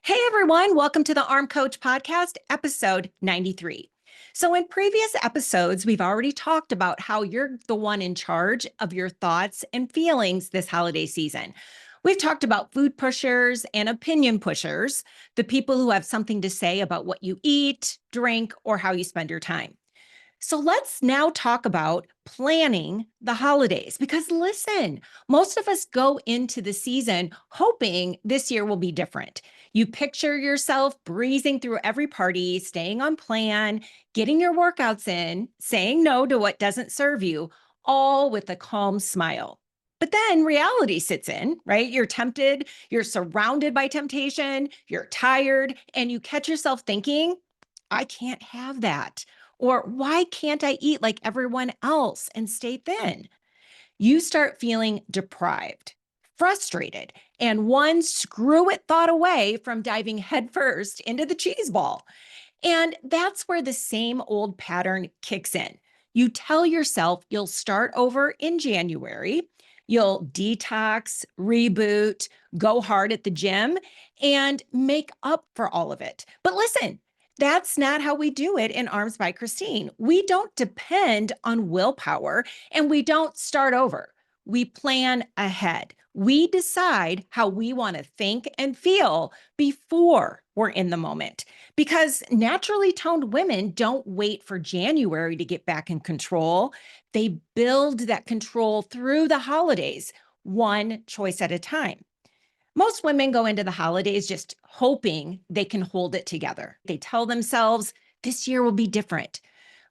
Hey everyone, welcome to the Arm Coach Podcast, episode 93. So, in previous episodes, we've already talked about how you're the one in charge of your thoughts and feelings this holiday season. We've talked about food pushers and opinion pushers, the people who have something to say about what you eat, drink, or how you spend your time. So let's now talk about planning the holidays because listen, most of us go into the season hoping this year will be different. You picture yourself breezing through every party, staying on plan, getting your workouts in, saying no to what doesn't serve you, all with a calm smile. But then reality sits in, right? You're tempted, you're surrounded by temptation, you're tired, and you catch yourself thinking, I can't have that. Or why can't I eat like everyone else and stay thin? You start feeling deprived, frustrated, and one screw it thought away from diving headfirst into the cheese ball. And that's where the same old pattern kicks in. You tell yourself you'll start over in January, you'll detox, reboot, go hard at the gym, and make up for all of it. But listen, that's not how we do it in Arms by Kristine. We don't depend on willpower and we don't start over. We plan ahead. We decide how we want to think and feel before we're in the moment because naturally toned women don't wait for January to get back in control. They build that control through the holidays, one choice at a time. Most women go into the holidays just hoping they can hold it together. They tell themselves this year will be different.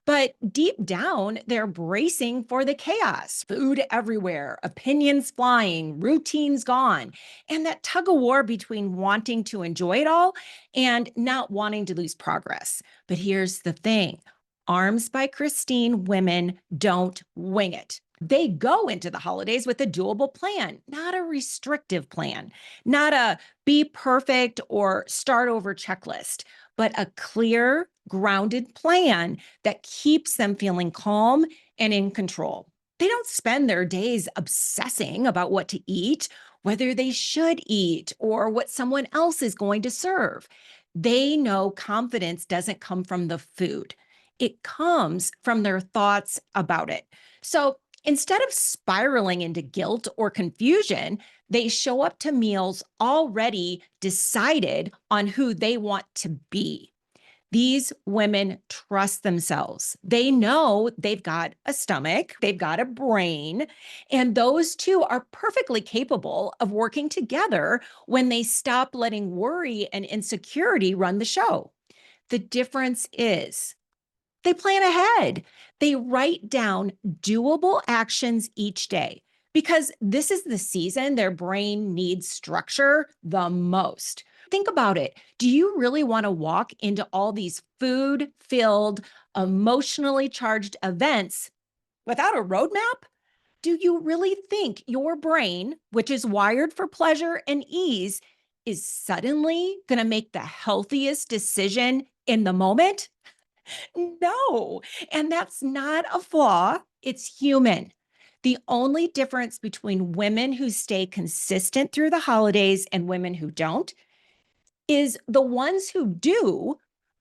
But deep down, they're bracing for the chaos, food everywhere, opinions flying, routines gone, and that tug of war between wanting to enjoy it all and not wanting to lose progress. But here's the thing. Arms by Kristine women don't wing it. They go into the holidays with a doable plan, not a restrictive plan, not a be perfect or start over checklist, but a clear, grounded plan that keeps them feeling calm and in control. They don't spend their days obsessing about what to eat, whether they should eat, or what someone else is going to serve. They know confidence doesn't come from the food, it comes from their thoughts about it. So instead of spiraling into guilt or confusion, they show up to meals already decided on who they want to be. These women trust themselves. They know they've got a stomach, they've got a brain, and those two are perfectly capable of working together when they stop letting worry and insecurity run the show. The difference is they plan ahead. They write down doable actions each day because this is the season their brain needs structure the most. Think about it. Do you really want to walk into all these food filled, emotionally charged events without a roadmap? Do you really think your brain, which is wired for pleasure and ease, is suddenly going to make the healthiest decision in the moment? No, and that's not a flaw. It's human. The only difference between women who stay consistent through the holidays and women who don't is the ones who do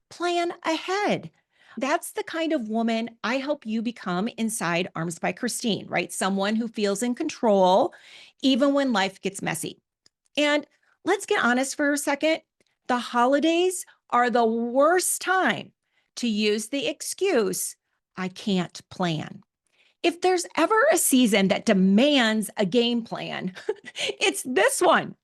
plan ahead. That's the kind of woman I help you become inside Arms by Kristine, right? Someone who feels in control even when life gets messy. And let's get honest for a second. The holidays are the worst time to use the excuse, I can't plan. If there's ever a season that demands a game plan, it's this one.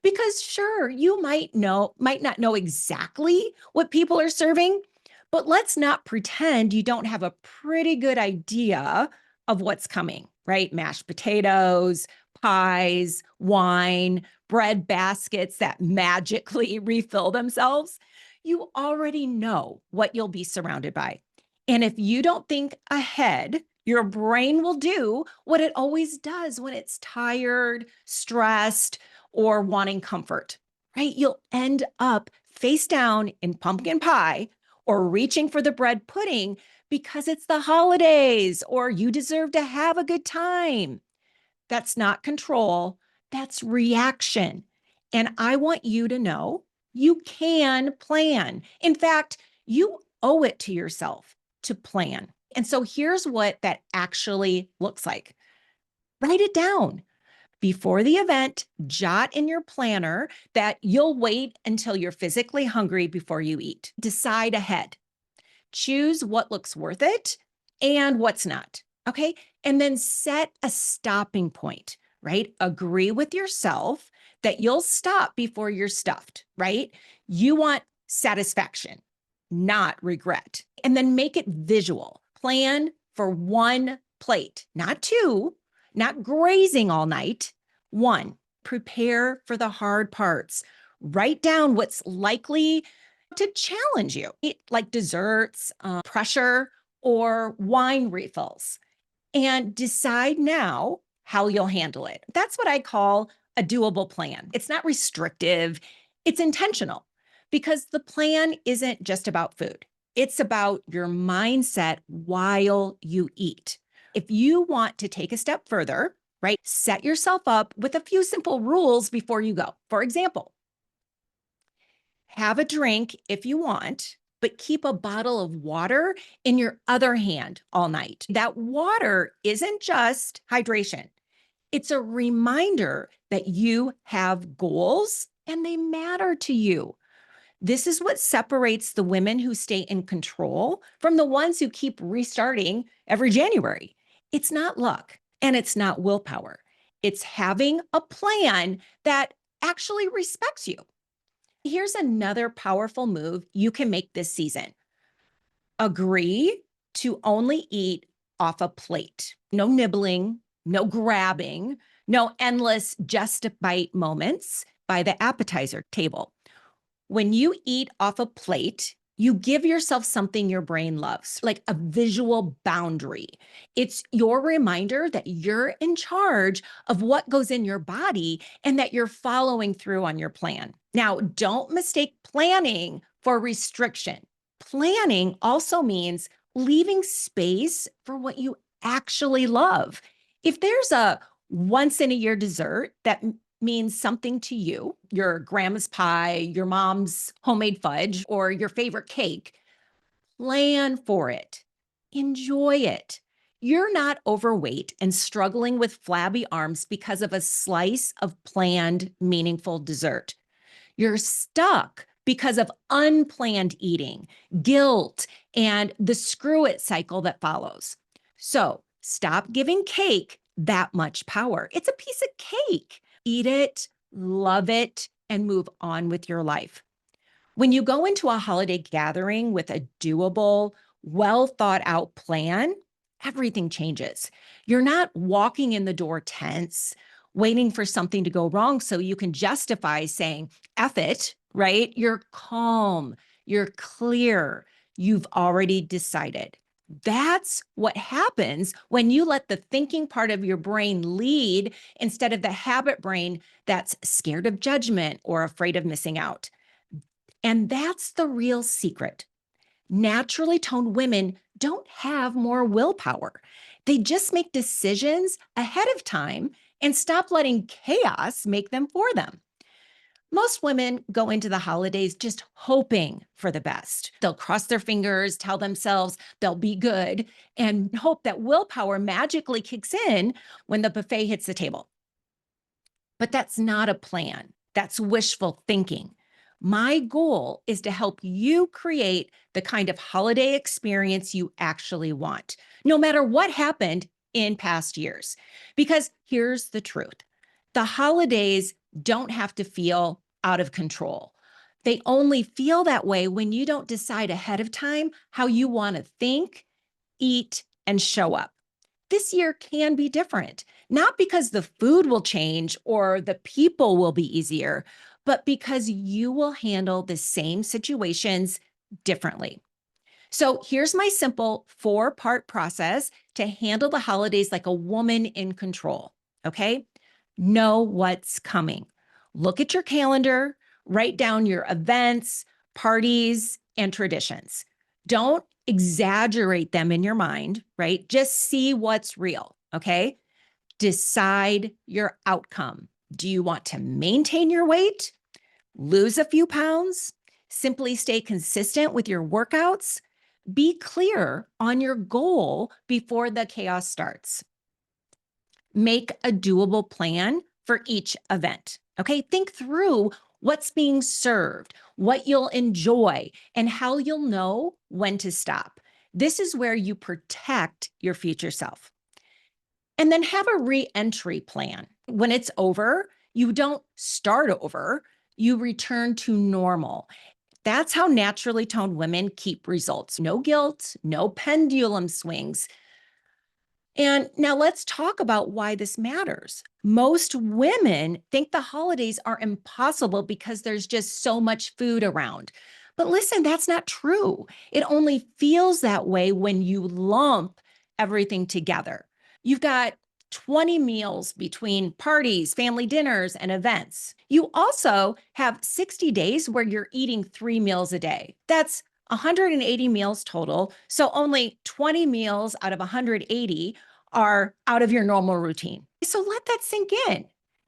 Because sure, you might not know exactly what people are serving, but let's not pretend you don't have a pretty good idea of what's coming, right? Mashed potatoes, pies, wine, bread baskets that magically refill themselves. You already know what you'll be surrounded by. And if you don't think ahead, your brain will do what it always does when it's tired, stressed, or wanting comfort, right? You'll end up face down in pumpkin pie or reaching for the bread pudding because it's the holidays or you deserve to have a good time. That's not control, that's reaction. And I want you to know You can plan. In fact, you owe it to yourself to plan. And so here's what that actually looks like. Write it down. Before the event, jot in your planner that you'll wait until you're physically hungry before you eat. Decide ahead. Choose what looks worth it and what's not. Okay. And then set a stopping point, right? Agree with yourself that you'll stop before you're stuffed, right? You want satisfaction, not regret. And then make it visual. Plan for one plate, not two, not grazing all night. One, prepare for the hard parts. Write down what's likely to challenge you, like desserts, pressure, or wine refills, and decide now how you'll handle it. That's what I call a doable plan. It's not restrictive, it's intentional because the plan isn't just about food. It's about your mindset while you eat. If you want to take a step further, right, set yourself up with a few simple rules before you go. For example, have a drink if you want, but keep a bottle of water in your other hand all night. That water isn't just hydration, it's a reminder that you have goals and they matter to you. This is what separates the women who stay in control from the ones who keep restarting every January. It's not luck and it's not willpower. It's having a plan that actually respects you. Here's another powerful move you can make this season. Agree to only eat off a plate. No nibbling, no grabbing, no endless just a bite moments by the appetizer table. When you eat off a plate, you give yourself something your brain loves, like a visual boundary. It's your reminder that you're in charge of what goes in your body and that you're following through on your plan. Now, don't mistake planning for restriction. Planning also means leaving space for what you actually love. If there's a once in a year dessert that means something to you, your grandma's pie, your mom's homemade fudge, or your favorite cake, plan for it. Enjoy it. You're not overweight and struggling with flabby arms because of a slice of planned, meaningful dessert. You're stuck because of unplanned eating, guilt, and the screw it cycle that follows. So stop giving cake that much power. It's a piece of cake. Eat it, love it, and move on with your life. When you go into a holiday gathering with a doable, well thought out plan, everything changes. You're not walking in the door tense, waiting for something to go wrong so you can justify saying, F it, right? You're calm, you're clear, you've already decided. That's what happens when you let the thinking part of your brain lead instead of the habit brain that's scared of judgment or afraid of missing out. And that's the real secret. Naturally toned women don't have more willpower. They just make decisions ahead of time and stop letting chaos make them for them. Most women go into the holidays just hoping for the best. They'll cross their fingers, tell themselves they'll be good, and hope that willpower magically kicks in when the buffet hits the table. But that's not a plan. That's wishful thinking. My goal is to help you create the kind of holiday experience you actually want, no matter what happened in past years. Because here's the truth. The holidays don't have to feel out of control. They only feel that way when you don't decide ahead of time how you want to think, eat, and show up. This year can be different, not because the food will change or the people will be easier, but because you will handle the same situations differently. So here's my simple 4-part process to handle the holidays like a woman in control. Okay. Know what's coming. Look at your calendar, write down your events, parties, and traditions. Don't exaggerate them in your mind, right? Just see what's real. Okay. Decide your outcome. Do you want to maintain your weight, Lose a few pounds, simply stay consistent with your workouts, be clear on your goal before the chaos starts. Make a doable plan for each event. Okay, think through what's being served, what you'll enjoy, and how you'll know when to stop. This is where you protect your future self. And then have a re-entry plan. When it's over, you don't start over, you return to normal. That's how naturally toned women keep results. No guilt, no pendulum swings. And now let's talk about why this matters. Most women think the holidays are impossible because there's just so much food around. But listen, that's not true. It only feels that way when you lump everything together. You've got 20 meals between parties, family dinners, and events. You also have 60 days where you're eating 3 meals a day. That's 180 meals total. So only 20 meals out of 180 are out of your normal routine. So let that sink in.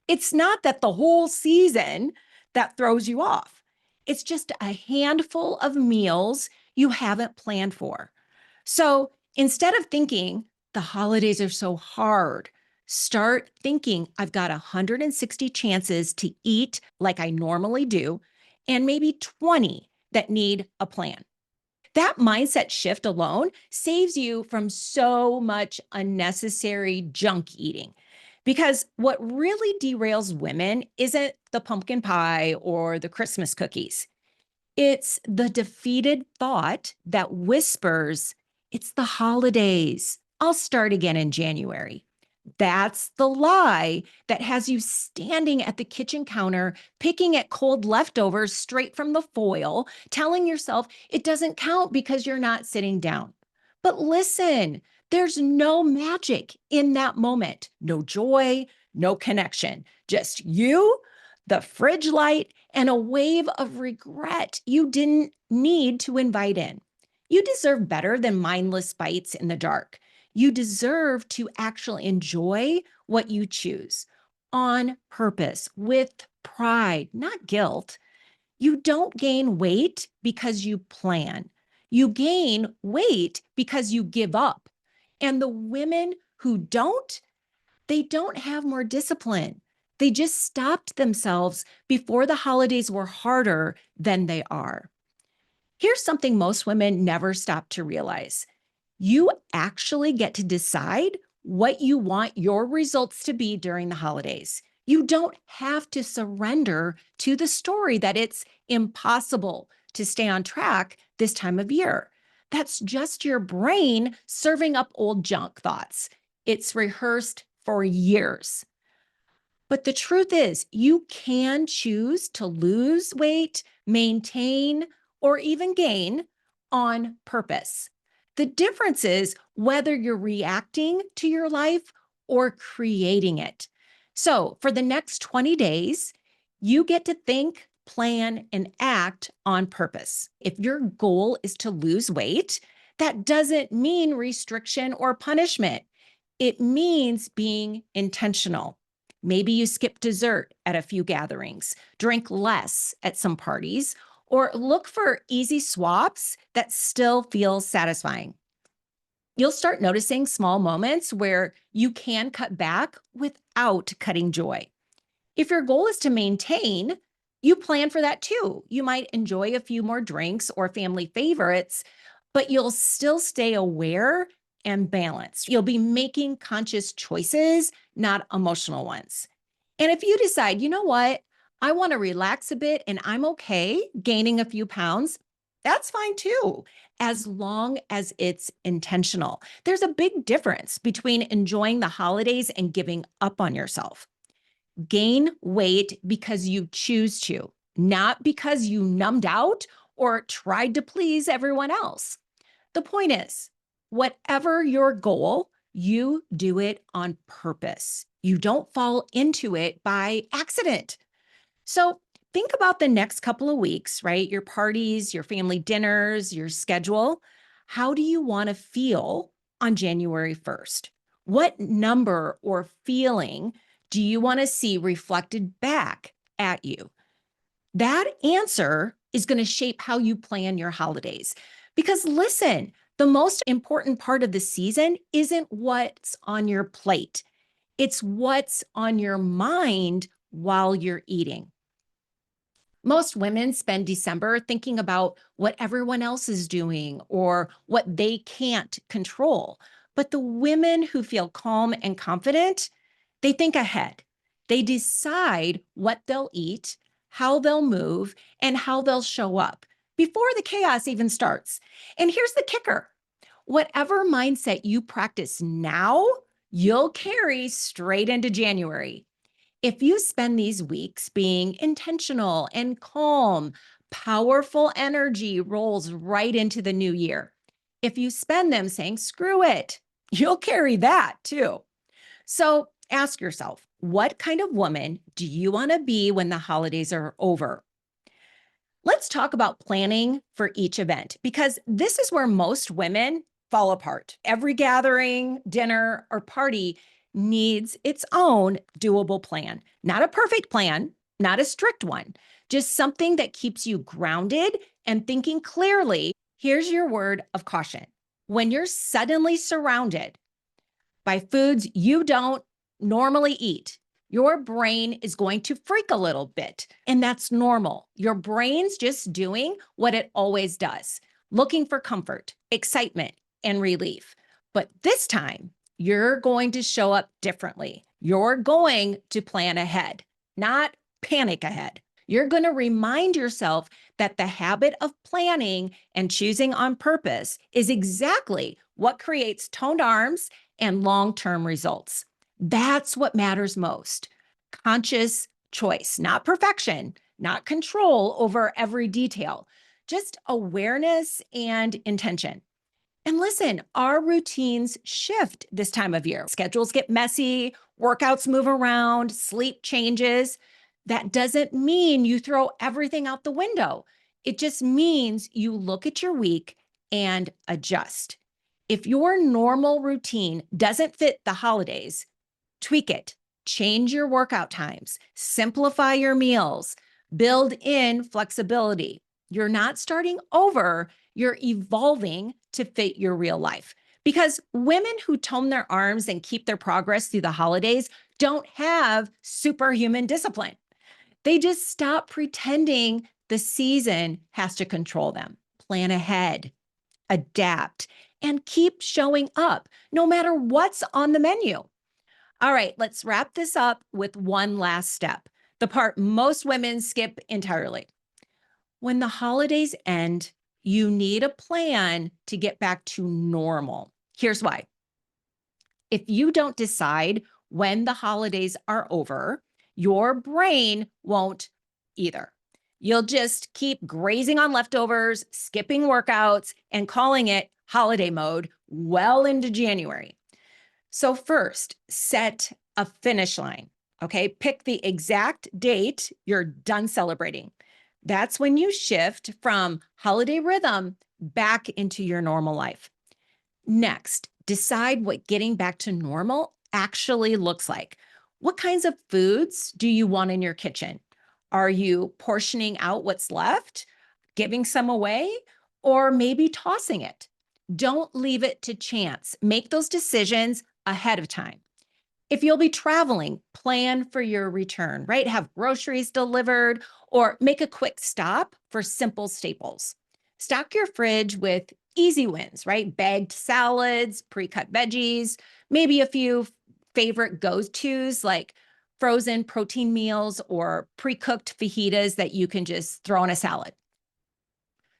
It's not that the whole season that throws you off. It's just a handful of meals you haven't planned for. So instead of thinking the holidays are so hard, start thinking I've got 160 chances to eat like I normally do, and maybe 20 that need a plan. That mindset shift alone saves you from so much unnecessary junk eating. Because what really derails women isn't the pumpkin pie or the Christmas cookies. It's the defeated thought that whispers, it's the holidays. I'll start again in January. That's the lie that has you standing at the kitchen counter, picking at cold leftovers straight from the foil, telling yourself it doesn't count because you're not sitting down. But listen, there's no magic in that moment, no joy, no connection, just you, the fridge light, and a wave of regret you didn't need to invite in. You deserve better than mindless bites in the dark. You deserve to actually enjoy what you choose on purpose with pride, not guilt. You don't gain weight because you plan. You gain weight because you give up. And the women who don't, they don't have more discipline. They just stopped themselves before the holidays were harder than they are. Here's something most women never stop to realize. You actually get to decide what you want your results to be during the holidays. You don't have to surrender to the story that it's impossible to stay on track this time of year. That's just your brain serving up old junk thoughts. It's rehearsed for years. But the truth is, you can choose to lose weight, maintain, or even gain on purpose. The difference is whether you're reacting to your life or creating it. So for the next 20 days, you get to think, plan, and act on purpose. If your goal is to lose weight, that doesn't mean restriction or punishment. It means being intentional. Maybe you skip dessert at a few gatherings, drink less at some parties, or look for easy swaps that still feel satisfying. You'll start noticing small moments where you can cut back without cutting joy. If your goal is to maintain, you plan for that too. You might enjoy a few more drinks or family favorites, but you'll still stay aware and balanced. You'll be making conscious choices, not emotional ones. And if you decide, you know what, I want to relax a bit and I'm okay gaining a few pounds, that's fine too, as long as it's intentional. There's a big difference between enjoying the holidays and giving up on yourself. Gain weight because you choose to, not because you numbed out or tried to please everyone else. The point is, whatever your goal, you do it on purpose. You don't fall into it by accident. So think about the next couple of weeks, right? Your parties, your family dinners, your schedule. How do you want to feel on January 1st? What number or feeling do you want to see reflected back at you? That answer is going to shape how you plan your holidays. Because listen, the most important part of the season isn't what's on your plate, it's what's on your mind while you're eating. Most women spend December thinking about what everyone else is doing or what they can't control. But the women who feel calm and confident, they think ahead. They decide what they'll eat, how they'll move, and how they'll show up before the chaos even starts. And here's the kicker: whatever mindset you practice now, you'll carry straight into January. If you spend these weeks being intentional and calm, powerful energy rolls right into the new year. If you spend them saying, screw it, you'll carry that too. So ask yourself, what kind of woman do you want to be when the holidays are over? Let's talk about planning for each event, because this is where most women fall apart. Every gathering, dinner, or party needs its own doable plan. Not a perfect plan, not a strict one, just something that keeps you grounded and thinking clearly. Here's your word of caution. When you're suddenly surrounded by foods you don't normally eat, your brain is going to freak a little bit, and that's normal. Your brain's just doing what it always does, looking for comfort, excitement, and relief. But this time, you're going to show up differently. You're going to plan ahead, not panic ahead. You're going to remind yourself that the habit of planning and choosing on purpose is exactly what creates toned arms and long-term results. That's what matters most. Conscious choice, not perfection, not control over every detail, just awareness and intention. And listen, our routines shift this time of year. Schedules get messy, workouts move around, sleep changes. That doesn't mean you throw everything out the window. It just means you look at your week and adjust. If your normal routine doesn't fit the holidays, tweak it, change your workout times, simplify your meals, build in flexibility. You're not starting over, you're evolving to fit your real life. Because women who tone their arms and keep their progress through the holidays don't have superhuman discipline. They just stop pretending the season has to control them. Plan ahead, adapt, and keep showing up no matter what's on the menu. All right, let's wrap this up with one last step, the part most women skip entirely. When the holidays end, you need a plan to get back to normal. Here's why. If you don't decide when the holidays are over, your brain won't either. You'll just keep grazing on leftovers, skipping workouts, and calling it holiday mode well into January. So first, set a finish line, okay? Pick the exact date you're done celebrating. That's when you shift from holiday rhythm back into your normal life. Next, decide what getting back to normal actually looks like. What kinds of foods do you want in your kitchen? Are you portioning out what's left, giving some away, or maybe tossing it? Don't leave it to chance. Make those decisions ahead of time. If you'll be traveling, plan for your return, right? Have groceries delivered or make a quick stop for simple staples. Stock your fridge with easy wins, right? Bagged salads, pre-cut veggies, maybe a few favorite go-tos like frozen protein meals or pre-cooked fajitas that you can just throw in a salad.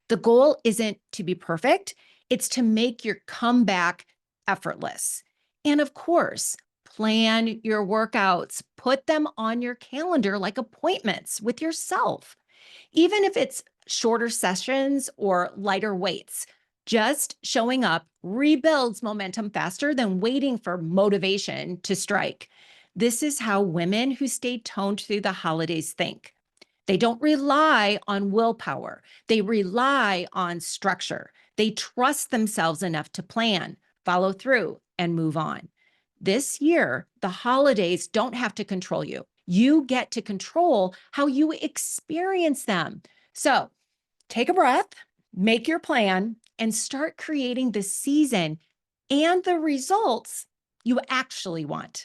The goal isn't to be perfect, it's to make your comeback effortless. And of course, plan your workouts, put them on your calendar like appointments with yourself. Even if it's shorter sessions or lighter weights, just showing up rebuilds momentum faster than waiting for motivation to strike. This is how women who stay toned through the holidays think. They don't rely on willpower. They rely on structure. They trust themselves enough to plan, follow through, and move on. This year, the holidays don't have to control you. You get to control how you experience them. So take a breath, make your plan, and start creating the season and the results you actually want.